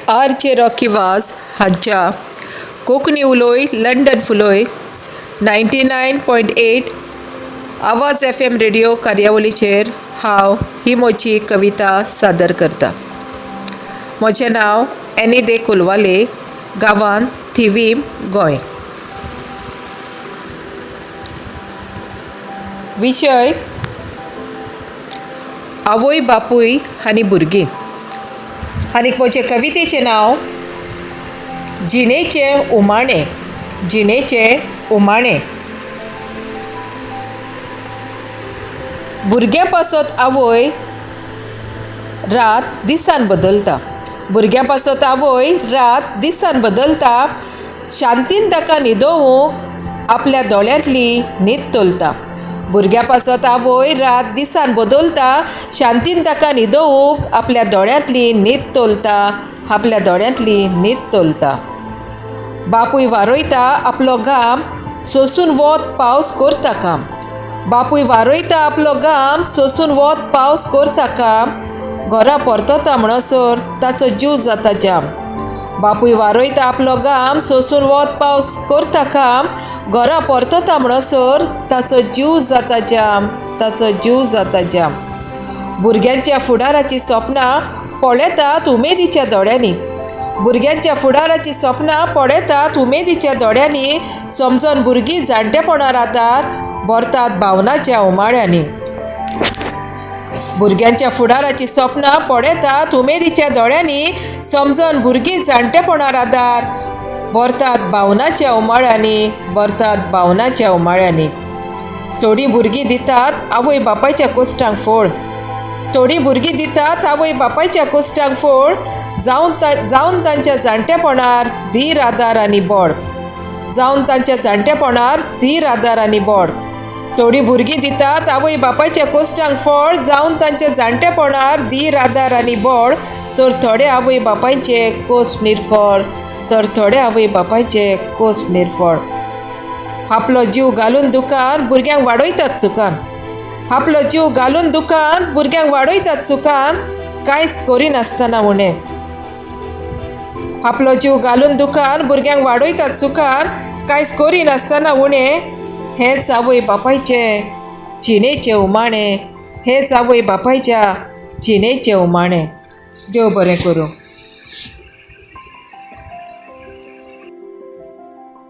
आरचे Rocky वाज हांच्या Konkani उलोय London फुलोय 99.8 आवाज FM रेडिओ कार्यावळीचेर हांव ही मोची कविता सादर करता. म्हजें नांव एनी दे कोलवाले, गांवांत थिवीम, गोंय. विशय आवय बापूय आनी भुरगीं. आनीक म्हजे कवितेचें नांव जिणेचें उमाणें. जिणेचें उमाणें. भुरग्या पासत आवय रात दिसान बदलता. भुरग्या पासत आवय रात दिसान बदलता. शांतीन ताका न्हिदोवंक आपल्या दोळ्यांतली न्हीद तोलता. भुरग्या पासत आवय रात दिसान बदलता. शांतीन ताका न्हिदोवंक आपल्या दोळ्यांतली न्हीद तोलता. आपल्या दोळ्यांतली न्हीद तोलता. बापूय वारोयता आपलो घाम, सोंसून वत पावस करता काम. बापूय वारोयता आपलो घाम, सोंसून वत पावस करता काम. घरा परतता म्हणसर ताचो जीव जाता जाम. बापूय वारोयता आपलो घाम, सोंसून वत पावस करता काम. घरा परतता म्हणसर ताचो जीव जाता जाम. ताचो जीव जाता जाम. भुरग्यांच्या फुडाराची सपनां पळयतात उमेदीच्या दोळ्यांनी. भुरग्यांच्या फुडाराची सपनां पळयतात उमेदीच्या दोळ्यांनी. समजोन भुरगीं जाणटेपणां रातात भरतात भावनाच्या उमाळ्यांनी. भुरग्यांच्या फुडाराची सपनां पळयतात उमेदीच्या दोळ्यांनी. समजोन भुरगीं जाणटेपणां रातात भरतात भावनाच्या उमाळ्यांनी. भरतात भावनाच्या उमाळ्यांनी. थोडीं भुरगीं दितात आवय बापायच्या कोश्टांक फोड. थोडीं भुरगीं दितात आवय बापायच्या कोश्टांक फोड. जावन तांच्या जाणटेपणार धीर आदार आनी बोड. जावन तांच्या जाणटेपणार धीर आदार आनी बोड. थोडीं भुरगीं दितात आवय बापायच्या कोश्टांक फोड. जावन तांच्या जाणटेपणार धीर आदार आनी बोड. तर थोडे आवय बापायचे कोस निरफळ. तर थोडे आवय बापायचे कोस निरफळ. आपलो जीव घालून दुकान भुरग्यांक वाडयतात चुकान. आपलो जीव घालून दुकान भुरग्यांक वाडयतात चुकान. कांयच करिनासतना उणें. आपलो जीव घालून दुकान भुरग्यांक वाडयतात चुकान. कांयच करिनासतना उणें. हेंच आवय बापायचें जिणेचें उमाणें. हेंच आवय बापायच्या जिणेचें उमाणें. देव बरें करूं.